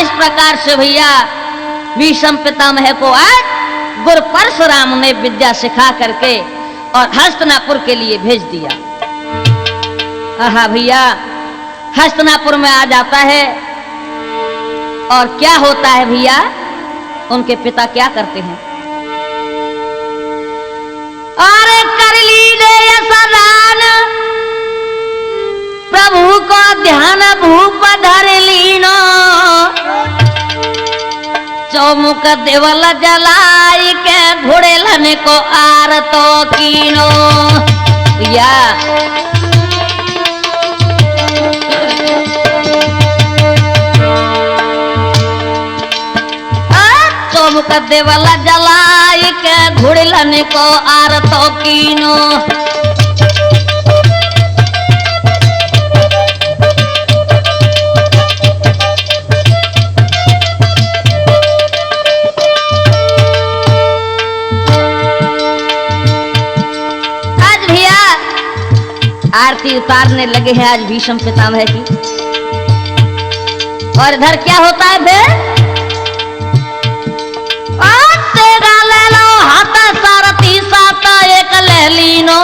इस प्रकार से भैया भीष्म पितामह को आज गुरु परशुराम ने विद्या सिखा करके और हस्तिनापुर के लिए भेज दिया। आहा भैया हस्तिनापुर में आ जाता है और क्या होता है भैया, उनके पिता क्या करते हैं, अरे कर लीने असदान प्रभु को ध्यान भूप धर लीनो, चौमुख देवल जलाई के घोड़ेलन को आर तो कीनो। भैया चौमुख देवल जलाई के घोड़ेलन को आर तो कीनो। आरती उतारने लगे हैं आज भीष्म पितामह की। और इधर क्या होता है फिर, तेरा ले लो हाथ सारथी साथ एक ले लीनो,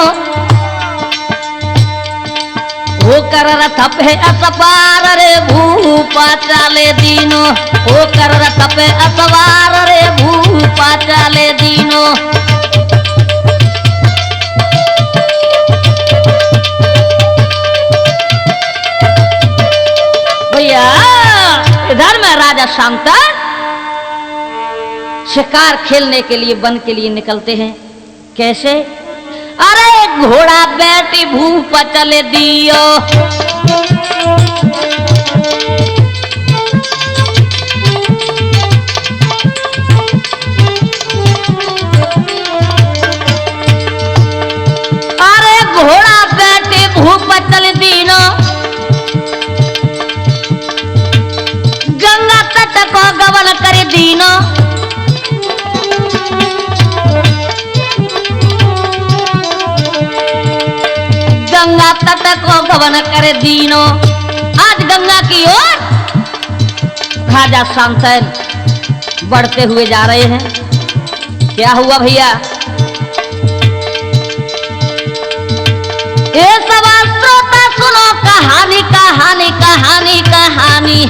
वो कर रथ पे असवार रे भूपा चाले दीनो, वो कर रथ पे असवार रे भूपा चाले दीनो। भैया इधर में राजा शांतन शिकार खेलने के लिए वन के लिए निकलते हैं। कैसे, अरे घोड़ा बैठी भूप चले दियो, अरे घोड़ा बैठी भूप चले दीनो, गंगा तट को गवन कर दीनो, गंगा तट को गवन कर दीनो। आज गंगा की ओर राजा शांतन बढ़ते हुए जा रहे हैं। क्या हुआ भैया, ये सब श्रोता सुनो कहानी कहानी कहानी कहानी,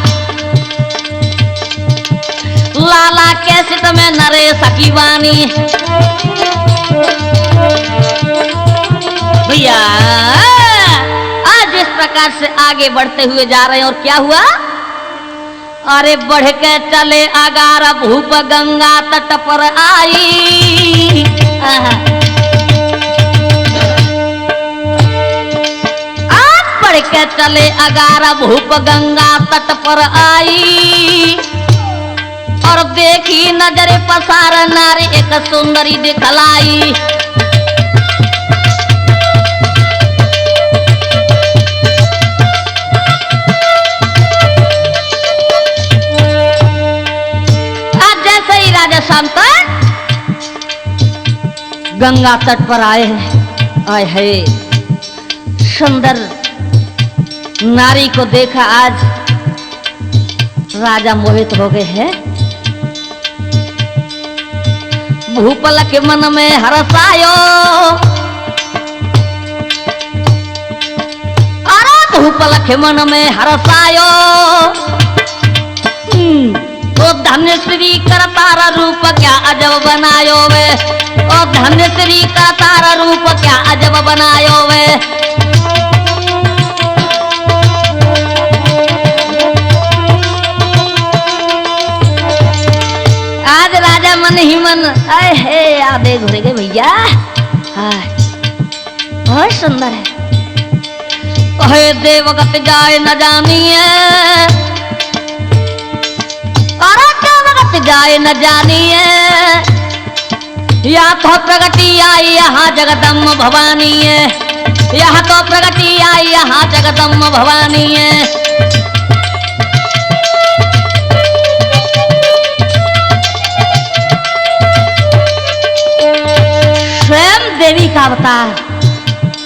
लाला कैसे तुम्हें नरेश की वाणी। भैया आज इस प्रकार से आगे बढ़ते हुए जा रहे हैं। और क्या हुआ, अरे बढ़ के चले अगार भूप गंगा तट पर आई, आज बढ़ के चले अगार भूप गंगा तट पर आई, और देखी नजर पसार नारी एक सुंदरी दिखलाई। आज जैसे ही राजा शांतन गंगा तट पर आए हैं, आए है सुंदर नारी को देखा, आज राजा मोहित हो गए हैं। भूपल के मन में हर्षायो, अरे भूपल के मन में हर्षायो, ओ धन्य श्री कर तारा रूप क्या अजब बनायो वे, ओ धन्य श्री का तारा रूप क्या अजब बनायो वे। आज राजा मन ही मन आए हे आधे घुरे गए भैया, बहुत सुंदर है। कहे देवगत जाए न जानिए, अरे देवगत जाए न जानिए, या तो प्रगति आई यहाँ जगदम्ब भवानी है, यहाँ तो प्रगति आई यहाँ जगदम्ब भवानी है। स्वयं देवी का अवतार,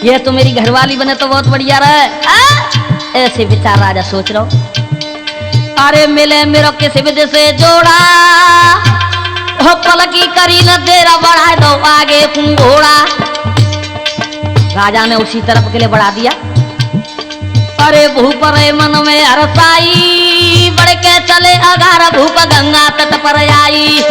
ये तो मेरी घरवाली बने तो बहुत बढ़िया रहे, ऐसे विचार राजा सोच रहा हूं। अरे मिले मेरो किसी विधि से जोड़ा, हो पलकी करी न देरा बढ़ा दो आगे घोड़ा। राजा ने उसी तरफ के लिए बढ़ा दिया। अरे भूप रे मन में हरसाई, बढ़ के चले अगार भूप गंगा तट पर आई।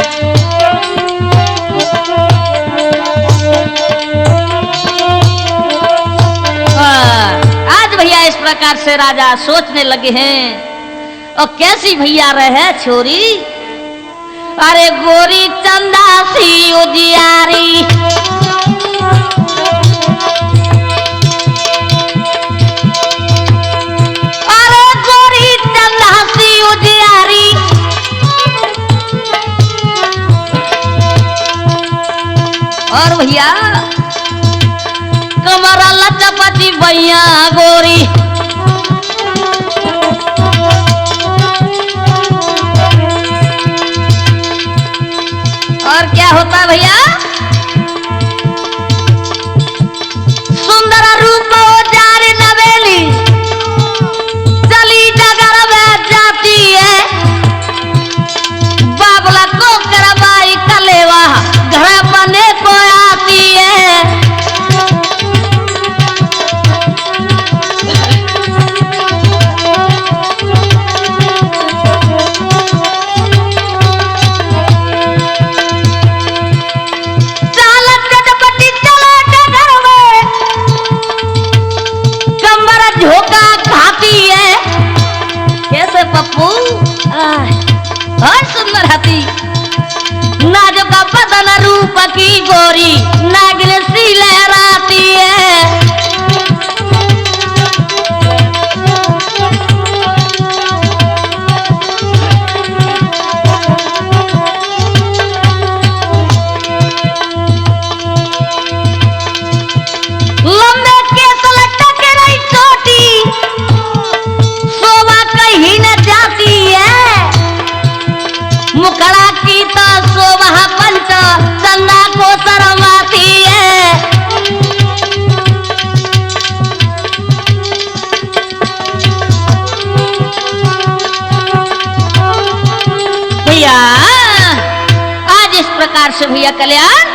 आज भैया इस प्रकार से राजा सोचने लगे हैं, और कैसी भैया रहे छोरी। अरे गोरी चंदा सी उजियारी, अरे गोरी चंदा सी उजियारी। और भैया कमरा लचपची भैया गोरी, और क्या होता भैया, सुंदर रूप जारी नवेली, चली डगर में जाती है। बाबला को करवाई कलेवा, घर बने को आती है। पप्पू सुंदर हाथी, नाजुक बदन रूप की गोरी, नागिन सी लहराती है। लंबे केस लटक रही चोटी, शोभा कहीं न जाती है। मुखड़ा की तो शोभा पंच चंदा को शर्माती है। भैया आज इस प्रकार से भैया कल्याण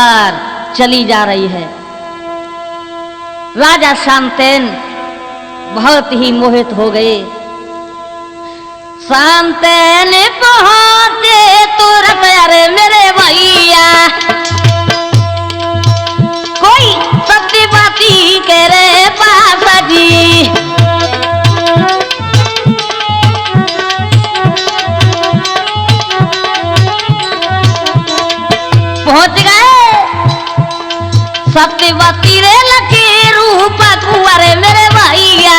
और चली जा रही है। राजा शांतन बहुत ही मोहित हो गए। शांतन पहुंचे तुरंत, अरे मेरे भैया कोई सत्य बाती करे पास जी। पहुंच गए सत्यवती रे लकी रूप कुंवर मेरे भैया,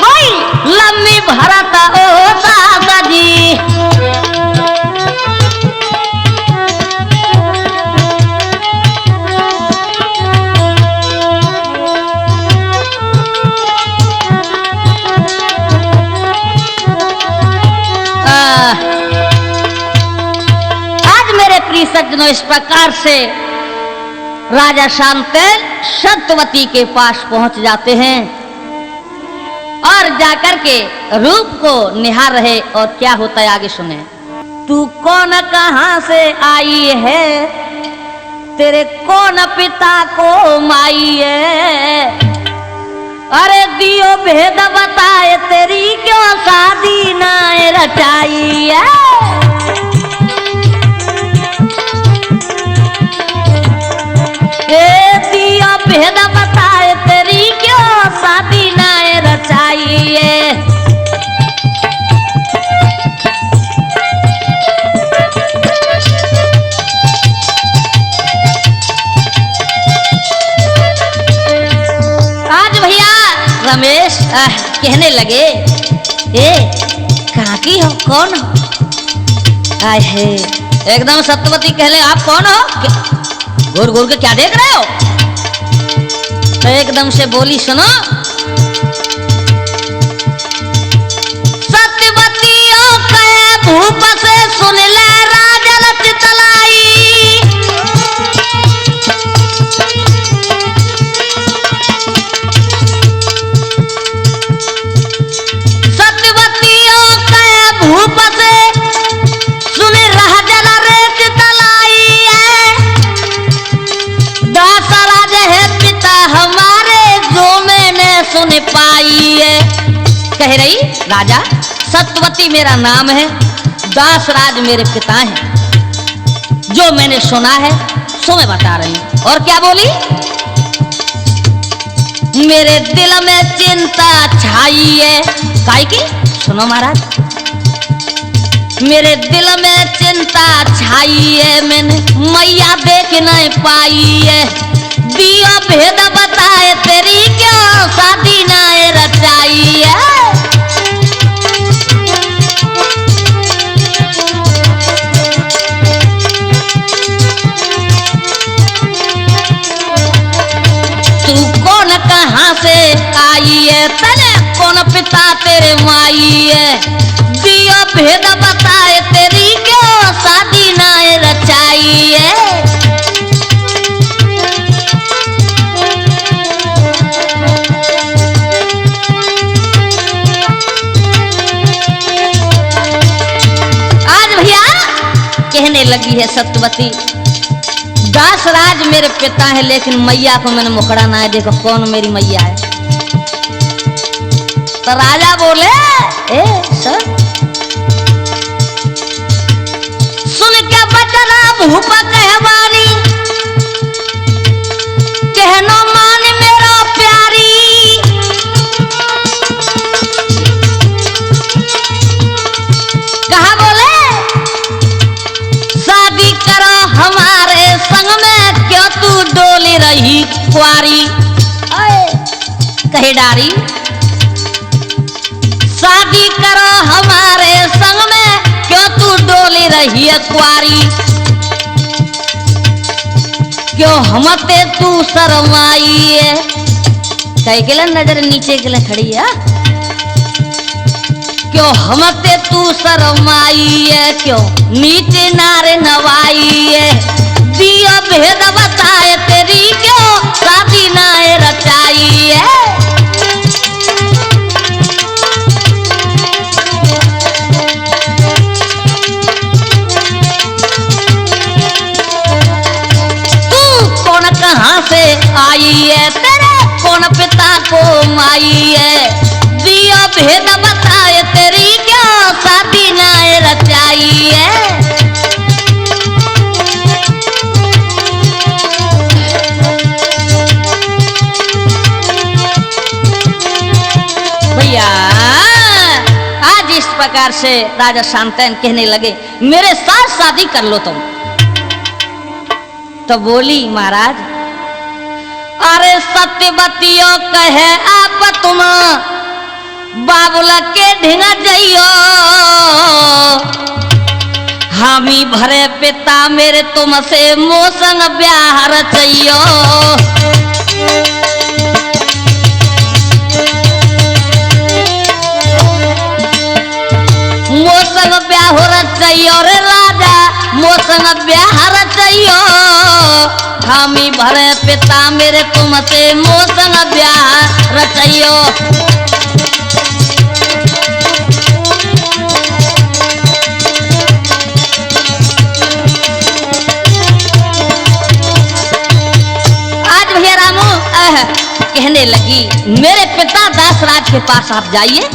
कोई लम्बी भरत ओ सासा जी। आज मेरे प्रिय सज्जनों इस प्रकार से राजा शांतन सत्यवती के पास पहुंच जाते हैं और जाकर के रूप को निहार रहे। और क्या होता है आगे सुने। तू कौन कहां से आई है, तेरे कौन पिता को माई है। अरे दियो भेद बताए, तेरी क्यों शादी ना रचाई है। दिया भेद बताए, तेरी क्यों शादी ना रचाई है। आज भैया रमेश कहने लगे, ए कहाँ की हो, कौन हो। आए है एकदम सत्यवती कहले, आप कौन हो, घूर घूर के क्या देख रहे हो। तो एकदम से बोली, सुनो। सत्यवतियों के भूप से सुन ले राजन चितलाई। सत्य सुन पाइए। कह रही राजा सत्यवती मेरा नाम है, दासराज मेरे पिता हैं, जो मैंने सुना है सो मैं बता रही हूं। और क्या बोली? मेरे दिल में चिंता छाई है। काहे की? सुनो महाराज, मेरे दिल में चिंता छाई है, मैंने मैया देख नहीं पाई है। दिया भेद बताए तेरी क्यों शादी नहीं रचाई है। तू कौन कहाँ से आई है, तने कौन पिता तेरे माई है। दिया भेद बताए तेरी क्यों शादी नहीं रचाई है। आज भैया कहने लगी है सत्यवती, दासराज मेरे पिता है, लेकिन मैया को मैंने मुकड़ा ना है। देखो कौन मेरी मैया है। तो राजा बोले ए सर, सुन के बचना भूपा कहवारी, कहनो मान मेरा प्यारी। कहा बोले शादी करो हमारे संग में, क्यों तू डोली रही कुआरी। कहे डारी शादी करो हमारे संग में, क्यों तू डोली रही है कुआरी। क्यों हमते तू शर्माई है। कहे के लिए नजर नीचे के लिए खड़ी है। क्यों हमते तू शर्माई है, क्यों नीचे नारे नवाई है। दिया भेद बताए तेरी क्यों शादी नाए रचाई है। कहाँ से आई है, तेरे कौन पिता को माई है। दिया भेद बताए तेरी क्या शादी नाए रचाई है। भैया आज इस प्रकार से राजा शांतन कहने लगे मेरे साथ शादी कर लो तुम। तो बोली महाराज, अरे सत्यवतियों कहे आप तुम बाबुला के ढिंगा जइयो। हामी भरे पिता मेरे तुमसे मोसंग ब्याह रचइयो। मोसंग ब्याह रचइयो रे राजा, मोसंग ब्याह रचइयो। हामी भरे पिता मेरे तुमसे मोसंग ब्याह रचइयो। आज भैया रामू कहने लगी मेरे पिता दासराज के पास आप जाइए,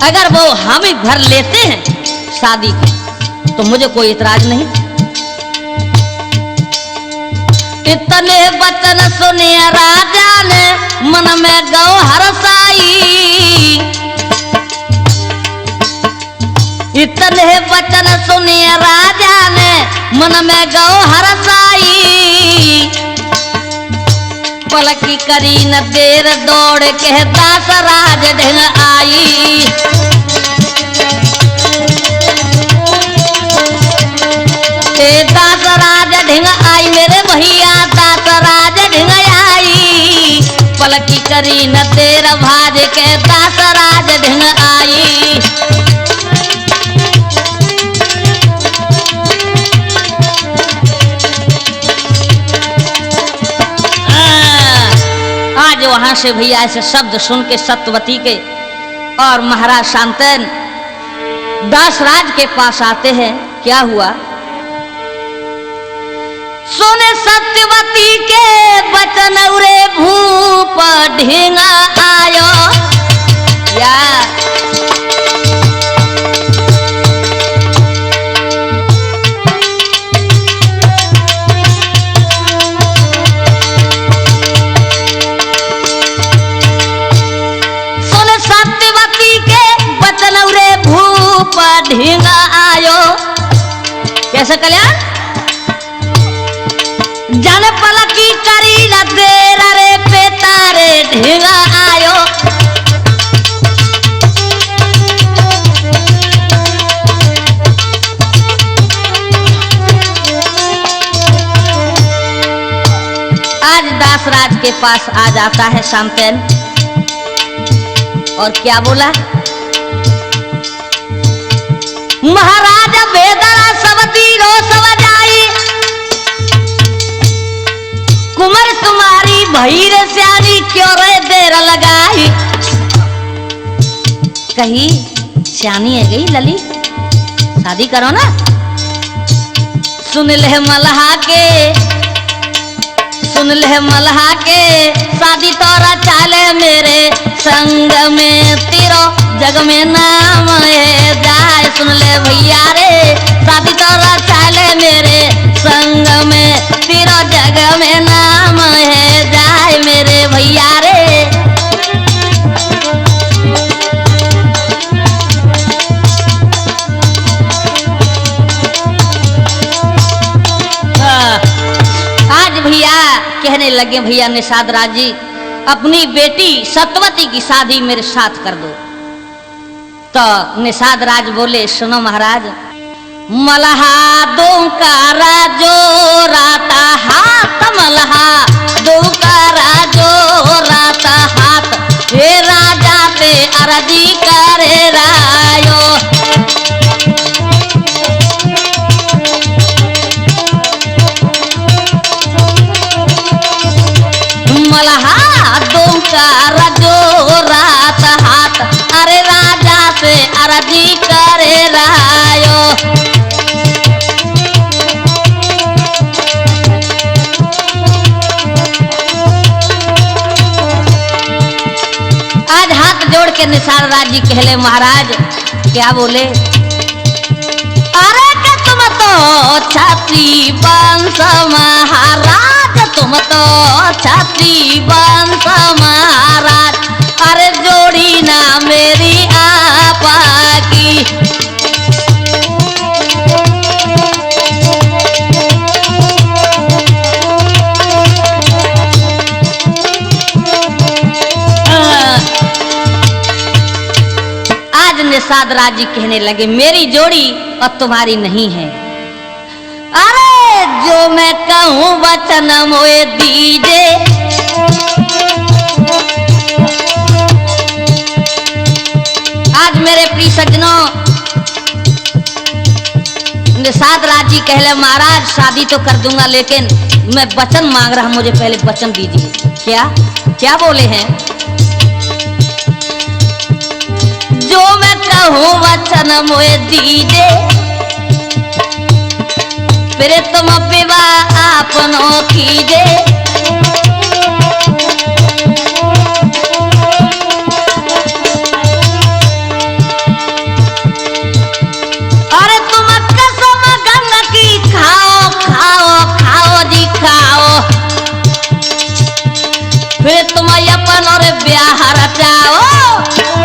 अगर वो हामी भर लेते हैं शादी की तो मुझे कोई इतराज नहीं। इतने वचन सुने राजा ने मन में गौ हरसाई। इतने वचन सुने राजा ने मन में गौ हरसाई। पलकी करी न देर दौड़ के दासराज ढंग आई। दासराज ढिंग आई मेरे भैया, दासराज ढिंग आई। पलकी करी न देर भाज के दासराज ढिंग आई। आज वहां से भैया ऐसे शब्द सुन के सत्यवती के और महाराज शांतन दासराज के पास आते हैं। क्या हुआ? सुने सत्यवती के बचन उरे भूप ढींगा आयो या सुने सत्यवती के बचन उरे भूप ढींगा आयो। कैसे कल्याण जन पलकी करी न देर रे पेतारे ढींगा आयो। आज दासराज के पास आ जाता है शामतेन और क्या बोला, महाराज बेदरा सब तीरो सब जाई, कुमर तुम्हारी भईर स्यानी क्यों रे देर लगाई। कही स्यानी है गई लली, शादी करो ना। सुन ले मल्हा के, सुन ले मल्हा के, शादी तोरा चाले मेरे संग में, तेरो जग में नाम है जाए। सुन ले भैया रे, शादी तोरा चाले मेरे संग में, तेरो जग में नाम है जाए मेरे भैया रे। आज भैया कहने लगे, भैया निषाद राज जी अपनी बेटी सत्यवती की शादी मेरे साथ कर दो। तो निषाद राज बोले, सुनो महाराज, मल्हा दो का राजो राता हाथ, मल्हा दो का राजो राता हाथ, हे राजा पे अर्जी करे रायो। मल्हा दो का राजो रात हाथ, अरे राजा से अर्जी करे रायो। आज हाथ जोड़ के निषाद राज जी कहले, महाराज क्या बोले, अरे के तुम तो छात्री वंश महाराज, तुम तो छात्री वंश महाराज, अरे जोड़ी ना मेरी आपा की। आज निषाद राज जी कहने लगे, मेरी जोड़ी अब तुम्हारी नहीं है। अरे जो मैं कहूँ वचन मोए दीजे, आज मेरे प्रिय सज्जनों, निषाद राज जी कहले, महाराज शादी तो कर दूंगा लेकिन मैं वचन मांग रहा हूं, मुझे पहले वचन दीजिए। क्या क्या बोले हैं, जो मैं कहूँ वचन मोए दीजे, फिर तुम विवाह आपनो कीजे। अरे तुम कसम गंगा की खाओ खाओ खाओ जी खाओ, फिर तुम अपन और ब्याह रचाओ।